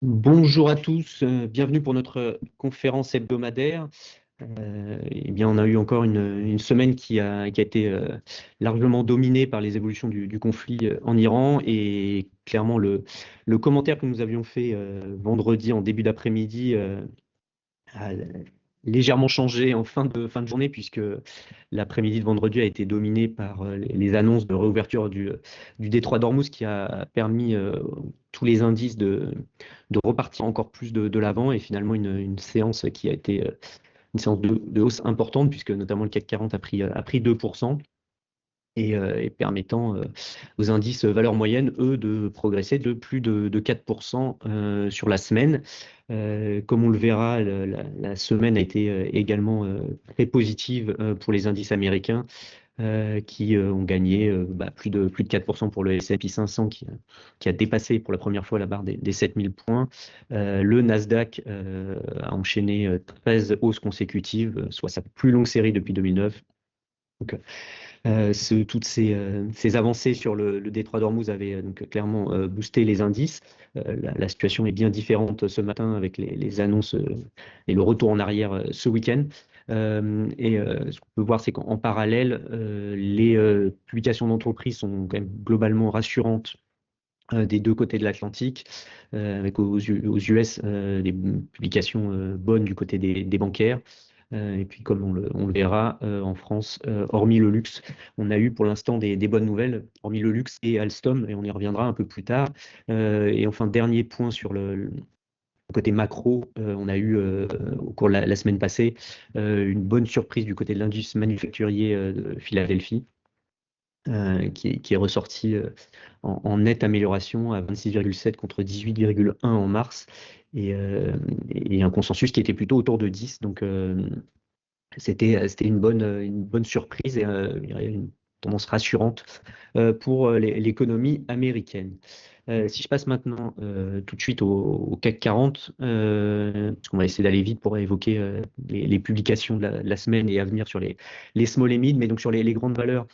Bonjour à tous, bienvenue pour notre conférence hebdomadaire. Eh bien, on a eu encore une semaine qui a été largement dominée par les évolutions du conflit en Iran et clairement le commentaire que nous avions fait vendredi en début d'après-midi a légèrement changé en fin de journée puisque l'après-midi de vendredi a été dominé par les annonces de réouverture du détroit d'Ormuz qui a permis tous les indices de repartir encore plus de l'avant et finalement une séance qui a été une séance de hausse importante puisque notamment le CAC 40 a pris 2% et permettant aux indices valeurs moyennes, eux, de progresser de plus de 4% sur la semaine. Comme on le verra, la semaine a été également très positive pour les indices américains qui ont gagné plus de 4% pour le S&P 500 qui a dépassé pour la première fois la barre des 7000 points. Le Nasdaq a enchaîné 13 hausses consécutives, soit sa plus longue série depuis 2009. Donc, toutes ces avancées sur le détroit d'Ormuz avaient donc clairement boosté les indices. La situation est bien différente ce matin avec les annonces et le retour en arrière ce week-end. Ce qu'on peut voir, c'est qu'en parallèle, les publications d'entreprises sont quand même globalement rassurantes des deux côtés de l'Atlantique, avec aux US des publications bonnes du côté des bancaires. Et puis, comme on le verra en France, hormis le luxe, on a eu pour l'instant des bonnes nouvelles, hormis le luxe et Alstom, et on y reviendra un peu plus tard. Et enfin, dernier point sur le côté macro, on a eu au cours de la semaine passée une bonne surprise du côté de l'indice manufacturier de Philadelphie, qui est ressorti en nette amélioration à 26,7 contre 18,1 en mars, et un consensus qui était plutôt autour de 10. Donc, c'était une bonne surprise et je dirais une tendance rassurante pour l'économie américaine. Si je passe maintenant tout de suite au CAC 40, parce qu'on va essayer d'aller vite pour évoquer les publications de la semaine et à venir sur les small et mid, mais donc sur les grandes valeurs,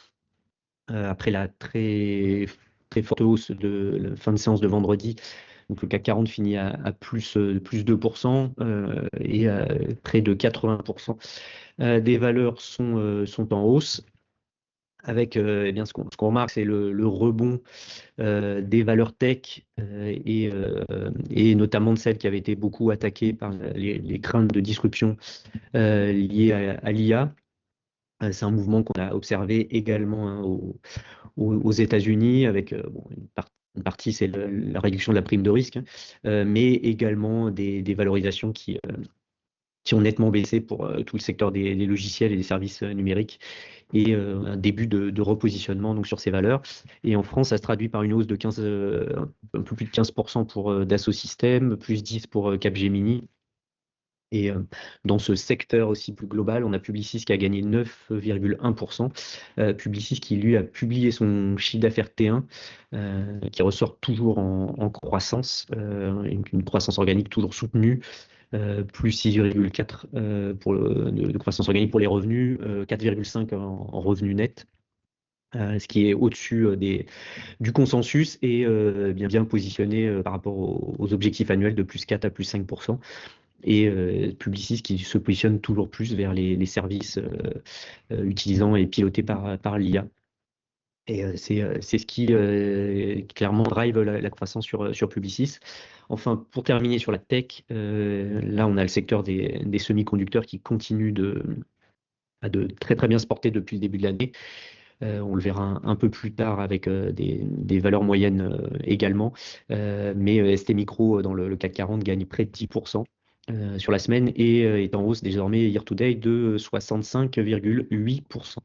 après la très, très forte hausse de la fin de séance de vendredi, donc le CAC 40 finit à plus 2% et près de 80% des valeurs sont en hausse. Avec eh bien, ce qu'on remarque, c'est le rebond des valeurs tech et notamment de celles qui avaient été beaucoup attaquées par les craintes de disruption liées à l'IA. C'est un mouvement qu'on a observé également hein, aux États-Unis, avec une partie, c'est la réduction de la prime de risque, hein, mais également des valorisations qui ont nettement baissé pour tout le secteur des logiciels et des services numériques, et un début de repositionnement donc, sur ces valeurs. Et en France, ça se traduit par une hausse de 15, un peu plus de 15% pour Dassault Systèmes, plus 10 pour Capgemini. Et dans ce secteur aussi plus global, on a Publicis qui a gagné 9,1%. Publicis qui, lui, a publié son chiffre d'affaires T1, qui ressort toujours en croissance, une croissance organique toujours soutenue, plus 6,4 de croissance organique pour les revenus, 4,5 en revenus nets. Ce qui est au-dessus du consensus et bien positionné par rapport aux objectifs annuels de plus 4 à plus 5%. Et Publicis qui se positionne toujours plus vers les services utilisant et pilotés par l'IA. Et c'est ce qui clairement drive la croissance sur Publicis. Enfin, pour terminer sur la tech, là on a le secteur des semi-conducteurs qui continue de très très bien se porter depuis le début de l'année. On le verra un peu plus tard avec des valeurs moyennes également. Mais ST Micro dans le CAC 40 gagne près de 10% sur la semaine et est en hausse désormais year-to-date de 65,8%.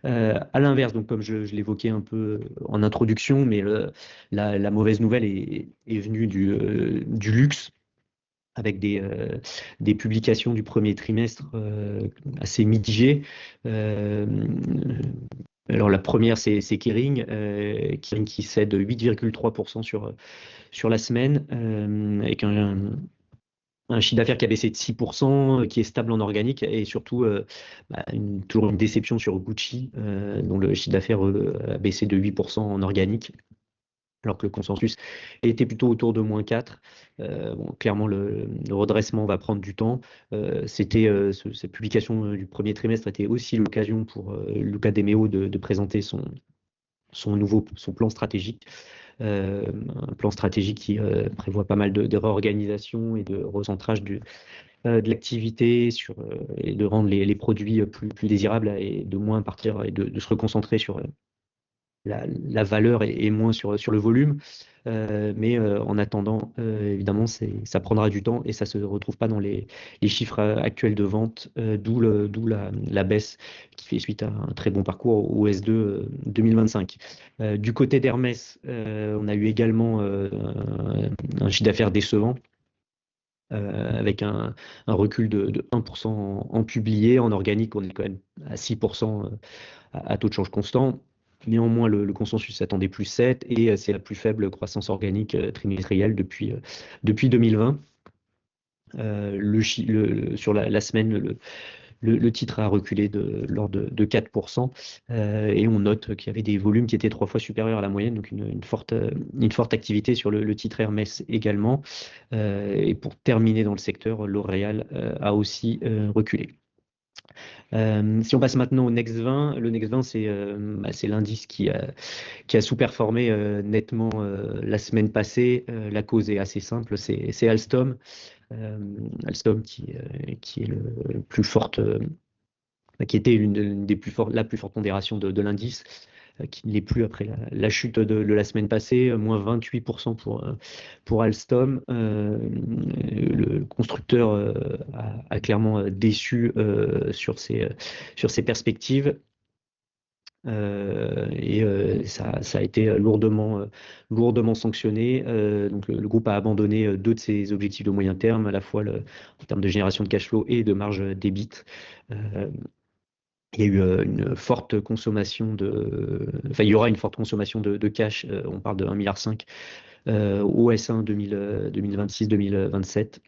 À l'inverse, donc comme je l'évoquais un peu en introduction, mais la mauvaise nouvelle est venue du luxe, avec des publications du premier trimestre assez mitigées. Euh, alors la première, c'est Kering, Kering qui cède 8,3% sur la semaine, avec un chiffre d'affaires qui a baissé de 6%, qui est stable en organique, et surtout toujours une déception sur Gucci, dont le chiffre d'affaires a baissé de 8% en organique. alors que le consensus était plutôt autour de -4. Bon, clairement, le redressement va prendre du temps. Cette publication du premier trimestre était aussi l'occasion pour Luca De Meo de présenter son plan stratégique. Un plan stratégique qui prévoit pas mal de réorganisation et de recentrage de l'activité et de rendre les produits plus désirables et de moins partir et de se reconcentrer sur la valeur et moins sur le volume. Mais en attendant, évidemment, ça prendra du temps et ça ne se retrouve pas dans les chiffres actuels de vente, d'où la baisse qui fait suite à un très bon parcours au S2 2025. Du côté d'Hermès, on a eu également un chiffre d'affaires décevant. Avec un recul de 1% en publié. En organique, on est quand même à 6% à taux de change constant. Néanmoins, le consensus s'attendait plus 7 et c'est la plus faible croissance organique trimestrielle depuis 2020. Sur la semaine, le titre a reculé de l'ordre de 4%, et on note qu'il y avait des volumes qui étaient 3 fois supérieurs à la moyenne, donc une forte activité sur le titre Hermès également. Et pour terminer dans le secteur, L'Oréal a aussi reculé. Si on passe maintenant au Next 20, le Next 20, c'est l'indice qui a sous-performé nettement la semaine passée. La cause est assez simple, c'est Alstom. Alstom qui est le plus forte, qui était l'une des plus fortes, la plus forte pondération de l'indice, qui ne l'est plus après la chute de la semaine passée, moins 28% pour Alstom. Le constructeur a clairement déçu sur ses perspectives. Ça a été lourdement sanctionné. Donc le groupe a abandonné deux de ses objectifs de moyen terme, à la fois en termes de génération de cash flow et de marge d'EBIT. Il y a eu une forte consommation enfin, il y aura une forte consommation de cash. On parle de 1,5 milliard au S1 2026-2027.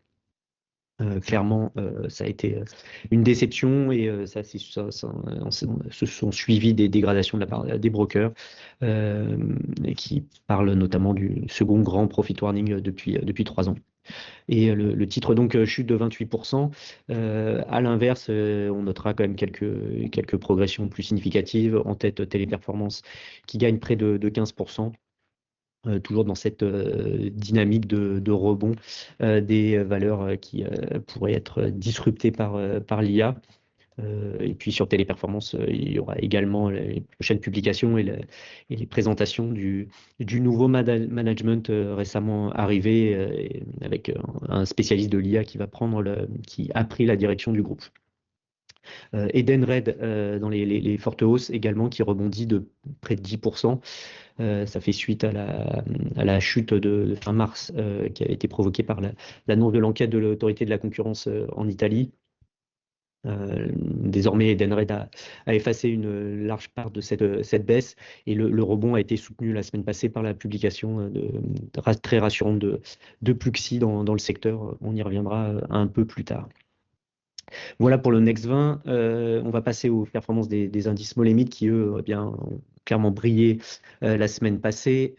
Clairement, ça a été une déception et se sont suivis des dégradations de la part des brokers et qui parlent notamment du second grand profit warning depuis 3 ans. Et le titre donc chute de 28%. À l'inverse, on notera quand même quelques progressions plus significatives. En tête, Téléperformance qui gagne près de 15%. Toujours dans cette dynamique de rebond des valeurs qui pourraient être disruptées par l'IA. Et puis sur Téléperformance, il y aura également les prochaines publications et les présentations du nouveau management récemment arrivé, avec un spécialiste de l'IA qui a pris la direction du groupe. Edenred dans les fortes hausses également, qui rebondit de près de 10%. Ça fait suite à la chute de fin mars qui a été provoquée par l'annonce de l'enquête de l'autorité de la concurrence en Italie. Désormais, Edenred a effacé une large part de cette baisse et le rebond a été soutenu la semaine passée par la publication très rassurante de Pluxee dans le secteur. On y reviendra un peu plus tard. Voilà pour le Next 20. On va passer aux performances des indices small et mid qui, eux, ont clairement brillé la semaine passée.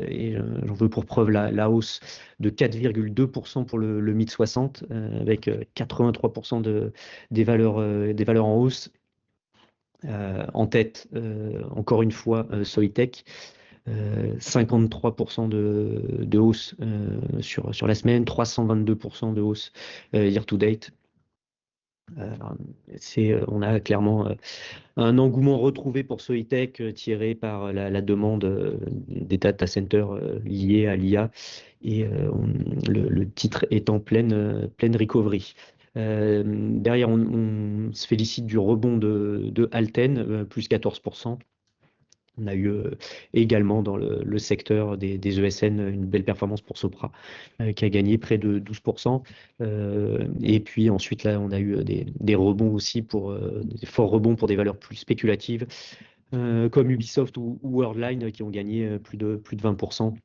Et j'en veux pour preuve la hausse de 4,2% pour le mid 60, avec 83% des valeurs en hausse. En tête, encore une fois, Soitec. 53% de hausse sur la semaine, 322% de hausse year to date. On a clairement un engouement retrouvé pour Soitec tiré par la demande des data centers liés à l'IA et le titre est en pleine recovery. Derrière, on se félicite du rebond de Alten, plus 14%. On a eu également dans le secteur des ESN une belle performance pour Sopra qui a gagné près de 12%. Et puis ensuite, là, on a eu des rebonds aussi des forts rebonds pour des valeurs plus spéculatives comme Ubisoft ou Worldline qui ont gagné plus de 20%.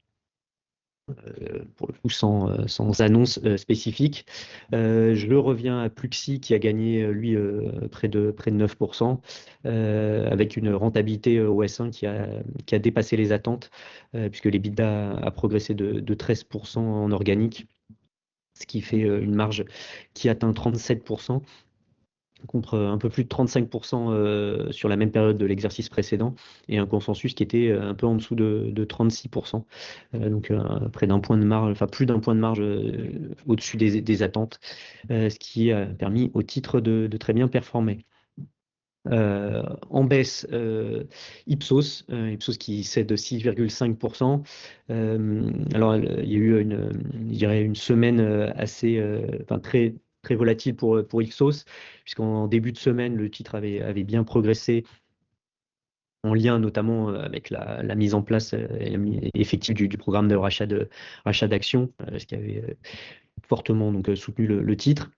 pour le coup sans annonce spécifique. Je reviens à Pluxee qui a gagné, lui, près de 9%, avec une rentabilité au S1 qui a dépassé les attentes, puisque l'EBITDA a progressé de 13% en organique, ce qui fait une marge qui atteint 37%, contre un peu plus de 35% sur la même période de l'exercice précédent, et un consensus qui était un peu en dessous de 36%. Donc près d'un point de marge, enfin plus d'un point de marge au-dessus des attentes, ce qui a permis au titre de très bien performer. En baisse, Ipsos qui cède 6,5%. Alors, il y a eu je dirais une semaine enfin, très, très volatile pour Ipsos, puisqu'en début de semaine, le titre avait bien progressé, en lien notamment avec la mise en place effective du programme de rachat d'actions, ce qui avait fortement donc, soutenu le titre.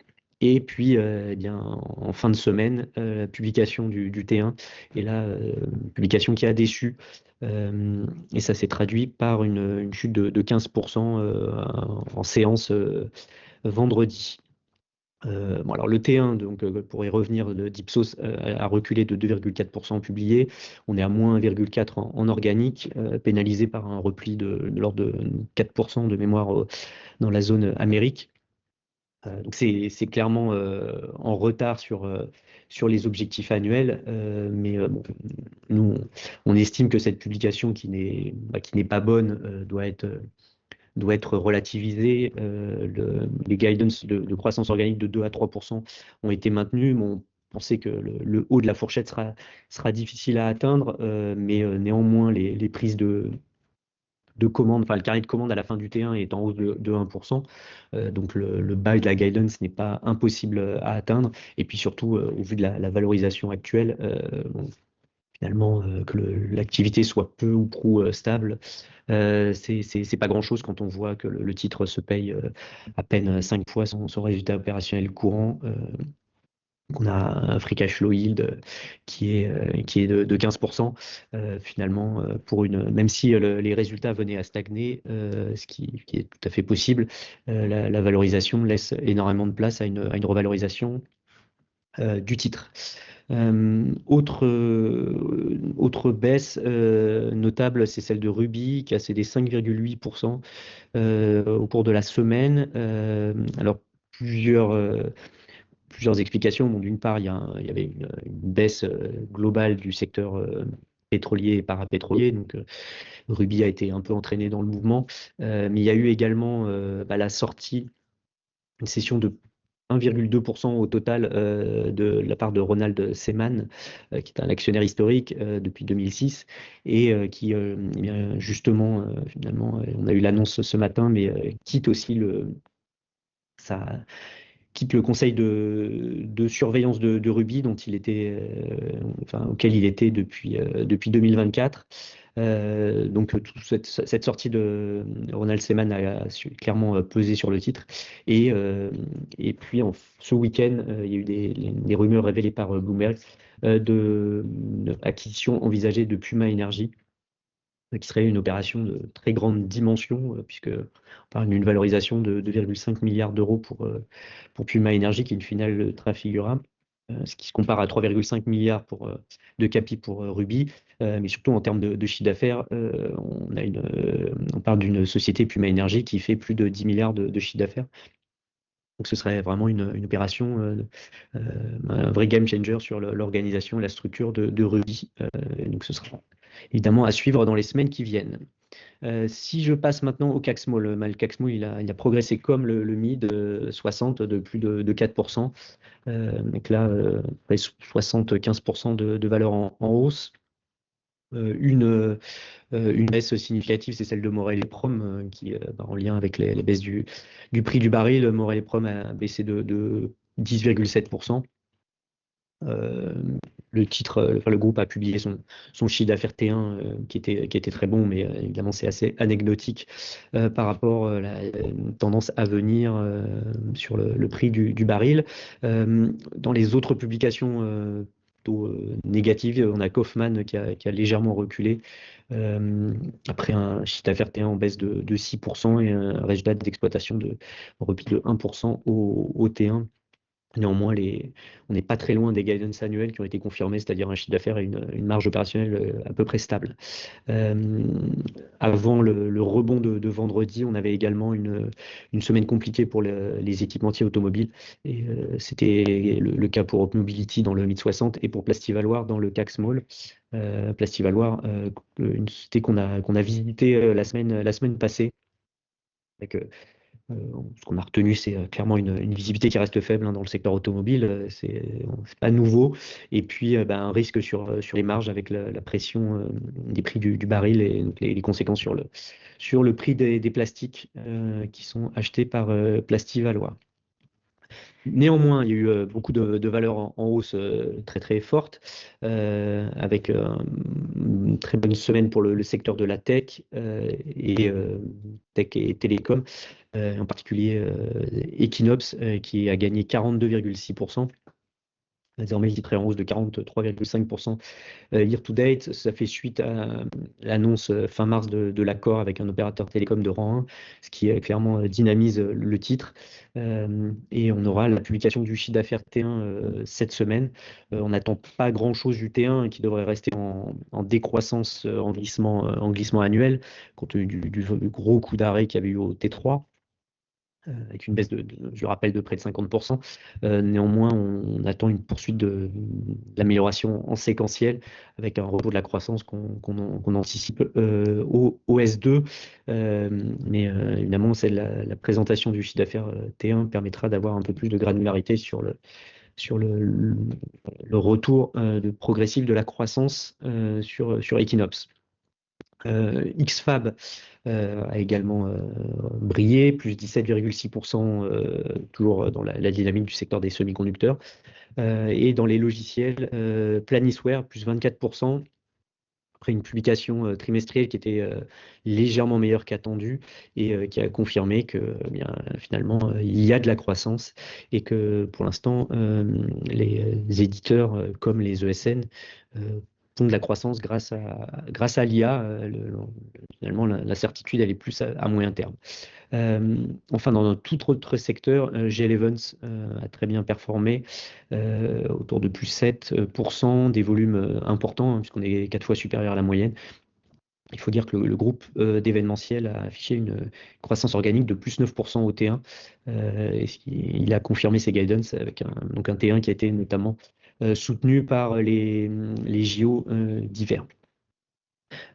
Et puis, eh bien, en fin de semaine, publication du T1, et là, publication qui a déçu, et ça s'est traduit par une chute de 15% en séance vendredi. Bon, alors le T1, donc, pour y revenir, d'Ipsos a reculé de 2,4% publié. On est à moins 1,4 en organique, pénalisé par un repli de l'ordre de 4% de mémoire dans la zone Amérique. Donc c'est clairement en retard sur les objectifs annuels, mais bon, nous, on estime que cette publication qui n'est pas bonne doit être relativisée. Les guidance de croissance organique de 2 à 3% ont été maintenus. Bon, on pensait que le haut de la fourchette sera difficile à atteindre, mais néanmoins, les prises de commandes, enfin le carnet de commandes à la fin du T1 est en hausse de 1%. Donc le bas de la guidance n'est pas impossible à atteindre. Et puis surtout, au vu de la valorisation actuelle, bon, finalement, que l'activité soit peu ou prou stable, c'est pas grand-chose quand on voit que le titre se paye à peine 5 fois son résultat opérationnel courant. On a un free cash flow yield qui est de 15%. Finalement, même si les résultats venaient à stagner, ce qui est tout à fait possible, la valorisation laisse énormément de place à une revalorisation du titre. Autre baisse notable, c'est celle de Ruby, qui a cédé 5,8% au cours de la semaine. Alors, plusieurs explications. Bon, d'une part, il y avait une baisse globale du secteur pétrolier et parapétrolier, donc Ruby a été un peu entraîné dans le mouvement. Mais il y a eu également la sortie, une cession de 1,2% au total de la part de Ronald Seemann, qui est un actionnaire historique depuis 2006, et qui, eh bien, justement, finalement, on a eu l'annonce ce matin, mais quitte aussi sa, quitte le conseil de surveillance de Ruby, auquel il était depuis 2024. Donc toute cette sortie de Ronald Seemann a clairement pesé sur le titre. Et puis ce week-end, il y a eu des rumeurs révélées par Bloomberg de acquisition envisagée de Puma Energy, qui serait une opération de très grande dimension, puisque on parle d'une valorisation de 2,5 milliards d'euros pour Puma Energy, qui est une finale Trafigura, ce qui se compare à 3,5 milliards de capi pour Ruby. Mais surtout en termes de chiffre d'affaires, on parle d'une société Puma Energy qui fait plus de 10 milliards de chiffre d'affaires. Donc ce serait vraiment une opération, un vrai game changer sur l'organisation et la structure de Ruby. Donc ce sera évidemment à suivre dans les semaines qui viennent. Si je passe maintenant au CAC Small, le CAC Small, il a progressé comme le MID 60 de plus de 4%. Donc là, près 75% de valeur en hausse. Une baisse significative, c'est celle de Morel et Prom, qui, en lien avec les baisses du prix du baril. Morel et Prom a baissé de 10,7%. Le groupe a publié son chiffre d'affaires T1 qui était très bon, mais évidemment c'est assez anecdotique par rapport à la tendance à venir sur le prix du baril. Dans les autres publications plutôt négative. On a Kaufman qui a légèrement reculé après un chiffre d'affaires T1 en baisse de 6% et un résultat d'exploitation de repli de 1% au T1. Néanmoins, on n'est pas très loin des guidance annuels qui ont été confirmés, c'est-à-dire un chiffre d'affaires et une marge opérationnelle à peu près stable. Euh, Avant le rebond de vendredi, on avait également une semaine compliquée pour les équipementiers automobiles. Et c'était le cas pour Op Mobility dans le Mid 60 et pour Plastivaloir dans le CAC Small. Plastivaloir, une société qu'on a visitée la semaine passée. Avec, ce qu'on a retenu, c'est clairement une visibilité qui reste faible dans le secteur automobile. C'est pas nouveau. Et puis, un risque sur les marges avec la pression des prix du baril et donc les conséquences sur le prix des plastiques qui sont achetés par Plastivalois. Néanmoins, il y a eu beaucoup de valeurs en hausse très très fortes, avec une très bonne semaine pour le secteur de la tech tech et télécom, en particulier Equinox qui a gagné 42,6%. Désormais, il est en hausse de 43,5% year to date. Ça fait suite à l'annonce fin mars de l'accord avec un opérateur télécom de rang 1, ce qui clairement dynamise le titre. Et on aura la publication du chiffre d'affaires T1 cette semaine. On n'attend pas grand-chose du T1 qui devrait rester en décroissance, en glissement annuel, compte tenu du gros coup d'arrêt qu'il y avait eu au T3. Avec une baisse je rappelle, de près de 50%. Néanmoins, on attend une poursuite de l'amélioration en séquentiel avec un retour de la croissance qu'on anticipe au S2. Mais évidemment, la présentation du chiffre d'affaires T1 permettra d'avoir un peu plus de granularité sur le retour progressif de la croissance sur Equinox. XFAB a également brillé, plus 17,6%, toujours dans la dynamique du secteur des semi-conducteurs. Et dans les logiciels, Planisware, plus 24%, après une publication trimestrielle qui était légèrement meilleure qu'attendue et qui a confirmé que bien, finalement, il y a de la croissance et que pour l'instant, les éditeurs comme les ESN font de la croissance grâce à l'IA. Finalement, la certitude, elle est plus à moyen terme. Enfin, dans tout autre secteur, G11 a très bien performé, autour de plus 7%, des volumes importants, puisqu'on est 4 fois supérieur à la moyenne. Il faut dire que le groupe d'événementiel a affiché une croissance organique de plus 9% au T1. Il a confirmé ses guidance avec donc un T1 qui a été notamment soutenu par les JO d'hiver.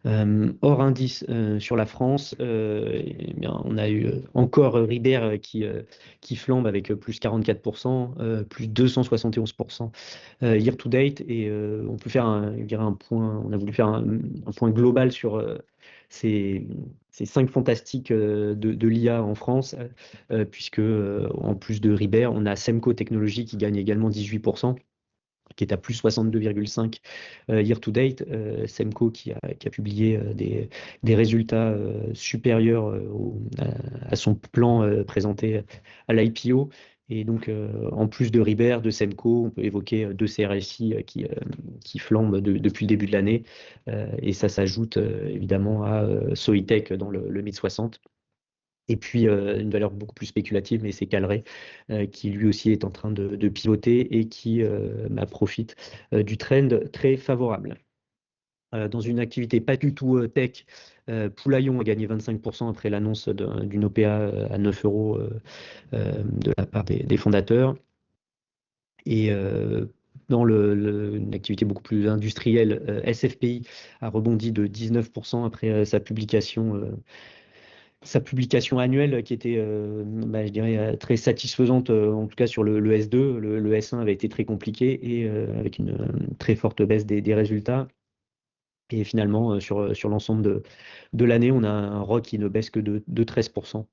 Hors indice sur la France, eh bien, on a eu encore Ribert qui flambe avec plus 44%, plus 271% year to date. Et on peut faire je dirais un point, on a voulu faire un point global sur ces 5 fantastiques de l'IA en France, puisque en plus de Ribert, on a Semco Technologies qui gagne également 18%, qui est à plus 62,5 year to date. Semco qui a publié des résultats supérieurs à son plan présenté à l'IPO. Et donc, en plus de Ribert, de Semco, on peut évoquer deux CRSI qui flambent depuis le début de l'année. Et ça s'ajoute évidemment à Soitec dans le Mid 60. Et puis, une valeur beaucoup plus spéculative, mais c'est Calray, qui lui aussi est en train de pivoter et qui profite du trend très favorable. Dans une activité pas du tout tech, Poulaillon a gagné 25% après l'annonce d'une OPA à 9 euros de la part des fondateurs. Et dans une activité beaucoup plus industrielle, SFPI a rebondi de 19% après sa publication annuelle qui était, je dirais, très satisfaisante, en tout cas sur le S2. Le S1 avait été très compliqué et avec une très forte baisse des résultats. Et finalement, sur l'ensemble de l'année, on a un ROC qui ne baisse que de 13%.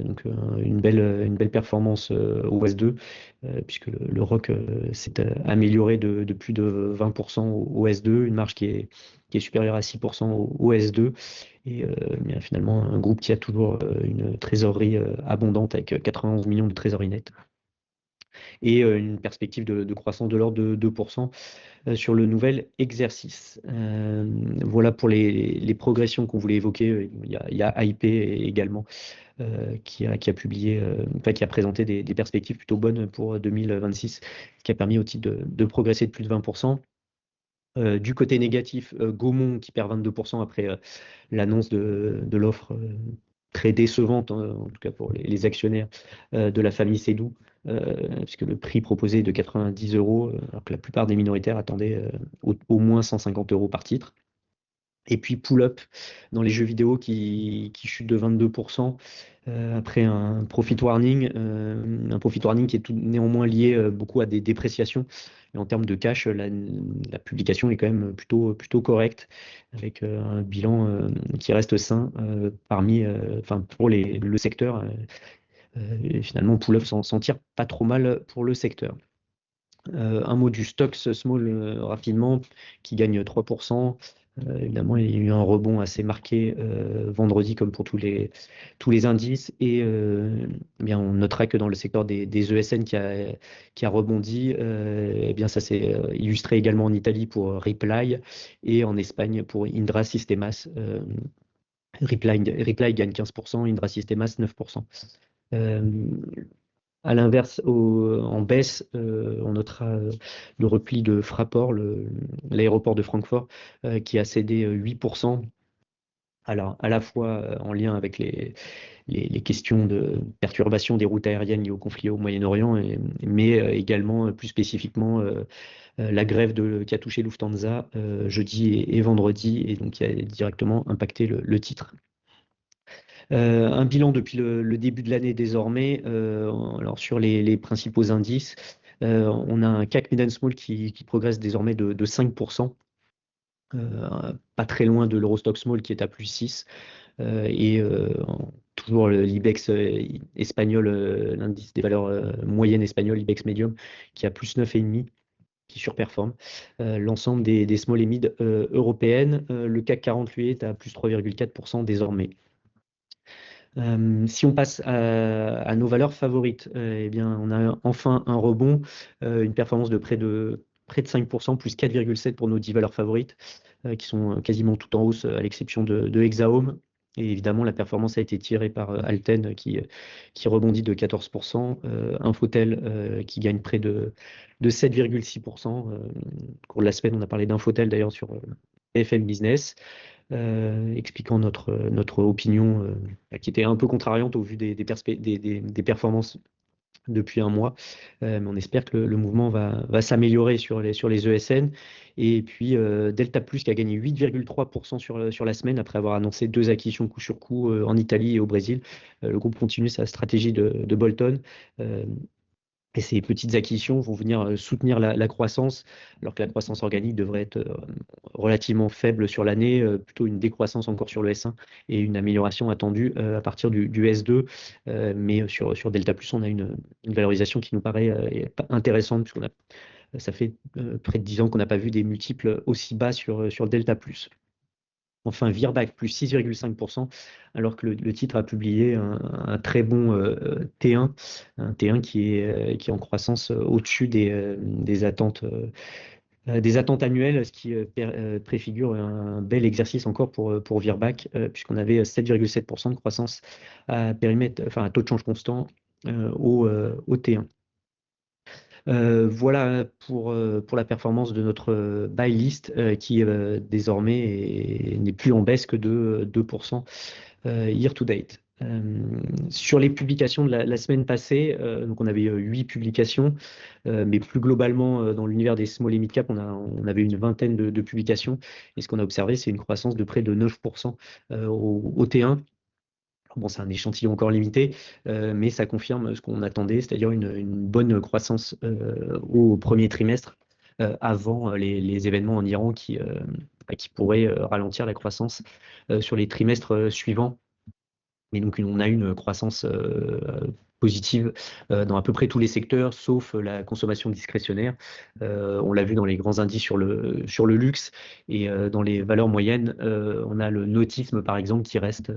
Donc une belle performance au S2, puisque le ROC s'est amélioré de plus de 20% au S2, une marge qui est supérieure à 6% au S2. Et bien, finalement, un groupe qui a toujours une trésorerie abondante avec 91 millions de trésorerie nette. et une perspective de croissance de l'ordre de 2% sur le nouvel exercice. Voilà pour les progressions qu'on voulait évoquer. Il y a IP également qui a publié, enfin, qui a présenté des perspectives plutôt bonnes pour 2026, ce qui a permis au titre de progresser de plus de 20%. Du côté négatif, Gaumont qui perd 22% après l'annonce de l'offre très décevante, en tout cas pour les actionnaires de la famille Seydoux, puisque le prix proposé est de 90 euros, alors que la plupart des minoritaires attendaient au moins 150 euros par titre. Et puis Pull-Up dans les jeux vidéo qui chute de 22% après un profit warning. Un profit warning qui est néanmoins lié beaucoup à des dépréciations. Et en termes de cash, la publication est quand même plutôt correcte, avec un bilan qui reste sain enfin, pour le secteur. Et finalement, Pull-Up s'en tire pas trop mal pour le secteur. Un mot du Stoxx Small rapidement, qui gagne 3%. Évidemment, il y a eu un rebond assez marqué vendredi, comme pour tous les indices. Et eh bien, on notera que dans le secteur des ESN qui a rebondi, eh bien, ça s'est illustré également en Italie pour Reply et en Espagne pour Indra Sistemas. Reply gagne 15%, Indra Sistemas 9%. À l'inverse, en baisse, on notera le repli de Fraport, l'aéroport de Francfort, qui a cédé 8%. Alors, à la fois en lien avec les questions de perturbation des routes aériennes liées au conflit au Moyen-Orient, mais également plus spécifiquement la grève qui a touché Lufthansa jeudi et vendredi, et donc qui a directement impacté le titre. Un bilan depuis le début de l'année désormais. Alors sur les principaux indices, on a un CAC Mid Small qui progresse désormais de 5%, pas très loin de l'Eurostoxx Small qui est à plus 6, et toujours l'IBEX espagnol, l'indice des valeurs moyennes espagnoles, l'IBEX Medium, qui a plus 9,5, qui surperforme l'ensemble des small et mid européennes. Le CAC 40, lui, est à plus 3,4% désormais. Si on passe à nos valeurs favorites, eh bien, on a enfin un rebond, une performance de près de 5%, plus 4,7 pour nos 10 valeurs favorites, qui sont quasiment toutes en hausse, à l'exception de Hexaome. Et évidemment, la performance a été tirée par Alten, qui rebondit de 14%, Infotel, qui gagne près de 7,6%. Au cours de la semaine, on a parlé d'Infotel d'ailleurs sur BFM Business. Expliquant notre opinion qui était un peu contrariante au vu des performances depuis un mois. Mais on espère que le mouvement va s'améliorer sur les ESN. Et puis Delta Plus qui a gagné 8,3% sur la semaine après avoir annoncé 2 acquisitions coup sur coup en Italie et au Brésil. Le groupe continue sa stratégie de bolt-on. Et ces petites acquisitions vont venir soutenir la croissance, alors que la croissance organique devrait être relativement faible sur l'année, plutôt une décroissance encore sur le S1 et une amélioration attendue à partir du S2. Mais sur Delta Plus, on a une valorisation qui nous paraît intéressante, puisque ça fait près de 10 ans qu'on n'a pas vu des multiples aussi bas sur Delta Plus. Enfin, Virbac, plus 6,5%, alors que le titre a publié un très bon T1, un T1 qui est en croissance au-dessus des attentes annuelles, ce qui préfigure un bel exercice encore pour Virbac, puisqu'on avait 7,7% de croissance à périmètre, enfin à taux de change constant au T1. Voilà pour la performance de notre buy list qui désormais n'est plus en baisse que de 2% year to date. Sur les publications de la semaine passée, donc on avait 8 publications, mais plus globalement dans l'univers des small et mid cap, on avait une vingtaine de publications, et ce qu'on a observé, c'est une croissance de près de 9% au T1. Bon, c'est un échantillon encore limité, mais ça confirme ce qu'on attendait, c'est-à-dire une bonne croissance au premier trimestre, avant les événements en Iran qui pourraient ralentir la croissance sur les trimestres suivants. Et donc, on a une croissance positive dans à peu près tous les secteurs, sauf la consommation discrétionnaire. On l'a vu dans les grands indices sur le luxe, et dans les valeurs moyennes, on a le nautisme, par exemple, qui reste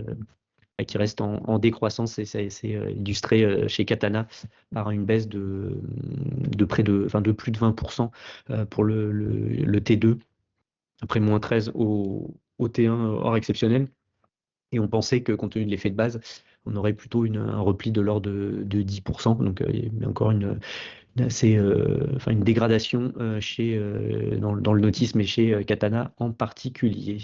qui reste en décroissance, et c'est illustré chez Katana par une baisse de près de plus de 20% pour le T2, après moins 13 au T1 hors exceptionnel. Et on pensait que, compte tenu de l'effet de base, on aurait plutôt un repli de l'ordre de 10%. Donc, il y a encore une dégradation dans le nautisme et chez Katana en particulier.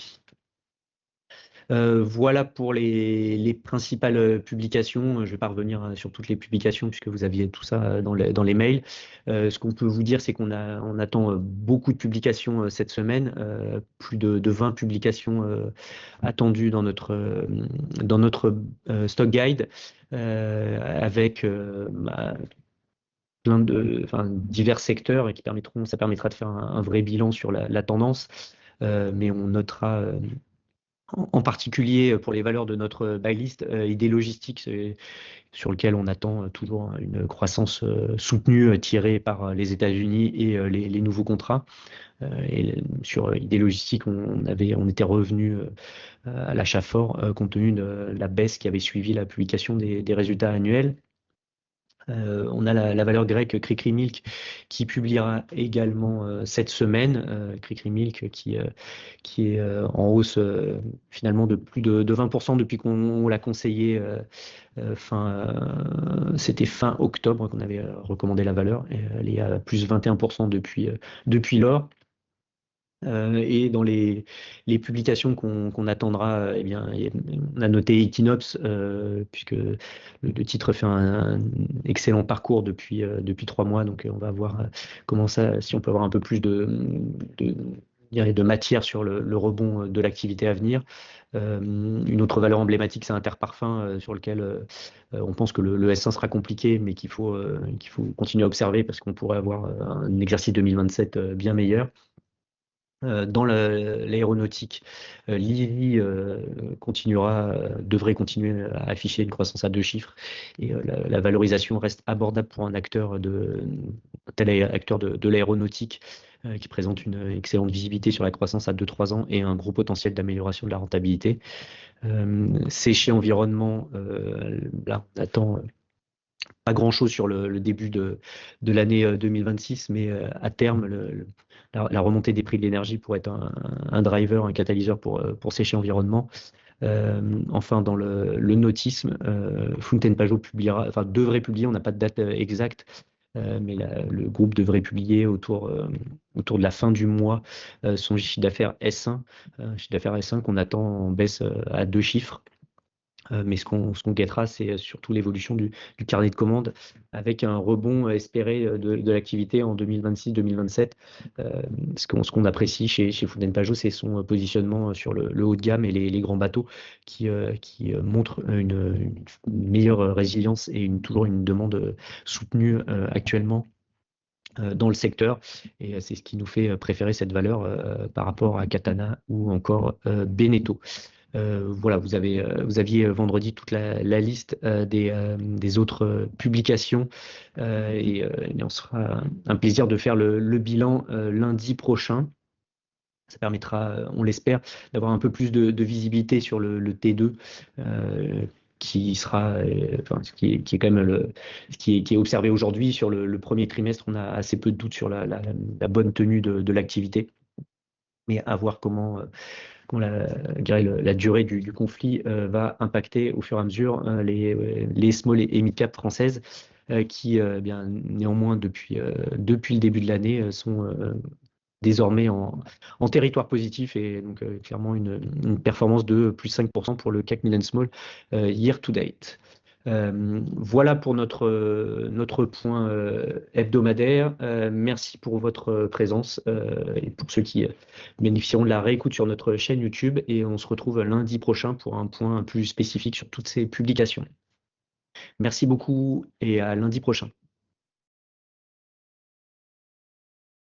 Voilà pour les principales publications. Je ne vais pas revenir sur toutes les publications puisque vous aviez tout ça dans les mails. Ce qu'on peut vous dire, c'est qu'on attend beaucoup de publications cette semaine, plus de 20 publications attendues dans notre stock guide, avec divers secteurs et ça permettra de faire un vrai bilan sur la tendance. Mais on notera en particulier pour les valeurs de notre buy list, idée logistique, sur lequel on attend toujours une croissance soutenue tirée par les États-Unis et les nouveaux contrats. Et sur idée logistique, on était revenu à l'achat fort compte tenu de la baisse qui avait suivi la publication des résultats annuels. On a la valeur grecque Cricri Milk qui publiera également cette semaine. Cricri Milk qui est en hausse finalement de plus de 20% depuis qu'on l'a conseillé. C'était fin octobre qu'on avait recommandé la valeur. Et elle est à plus 21% depuis lors. Et dans les publications qu'on attendra, eh bien, on a noté Equinox, puisque le titre fait un excellent parcours depuis 3 mois. Donc, on va voir si on peut avoir un peu plus de matière sur le rebond de l'activité à venir. Une autre valeur emblématique, c'est Interparfums, sur lequel on pense que le S1 sera compliqué, mais qu'il faut continuer à observer parce qu'on pourrait avoir un exercice 2027 bien meilleur. Dans l'aéronautique, Lily devrait continuer à afficher une croissance à 2 chiffres, et la valorisation reste abordable pour un tel acteur de l'aéronautique qui présente une excellente visibilité sur la croissance à 2-3 ans et un gros potentiel d'amélioration de la rentabilité. Séché Environnement, là on attend pas grand-chose sur le début de l'année 2026, mais à terme, la remontée des prix de l'énergie pourrait être un driver, un catalyseur pour Séché Environnement. Enfin, dans le nautisme, Fountaine Pajot devrait publier, on n'a pas de date exacte, mais le groupe devrait publier autour de la fin du mois son chiffre d'affaires S1, qu'on attend en baisse à 2 chiffres. Mais ce qu'on guettera, c'est surtout l'évolution du carnet de commandes avec un rebond espéré de l'activité en 2026-2027. Ce qu'on apprécie chez Fountaine Pajot, c'est son positionnement sur le haut de gamme et les grands bateaux qui montrent une meilleure résilience et toujours une demande soutenue actuellement dans le secteur. Et c'est ce qui nous fait préférer cette valeur par rapport à Katana ou encore Beneteau. Voilà, vous aviez vendredi toute la liste des autres publications, et on sera un plaisir de faire le bilan lundi prochain. Ça permettra, on l'espère, d'avoir un peu plus de visibilité sur le T2, qui sera, ce qui est quand même ce qui est observé aujourd'hui. Sur le premier trimestre, on a assez peu de doutes sur la bonne tenue de l'activité, mais à voir comment la durée du conflit va impacter au fur et à mesure les small et mid-cap françaises, qui, bien, néanmoins, depuis le début de l'année, sont désormais en territoire positif, et donc clairement une performance de plus 5% pour le CAC Mid Small year to date. Voilà pour notre point hebdomadaire. Merci pour votre présence, et pour ceux qui bénéficieront de la réécoute sur notre chaîne YouTube, et on se retrouve lundi prochain pour un point plus spécifique sur toutes ces publications. Merci beaucoup et à lundi prochain.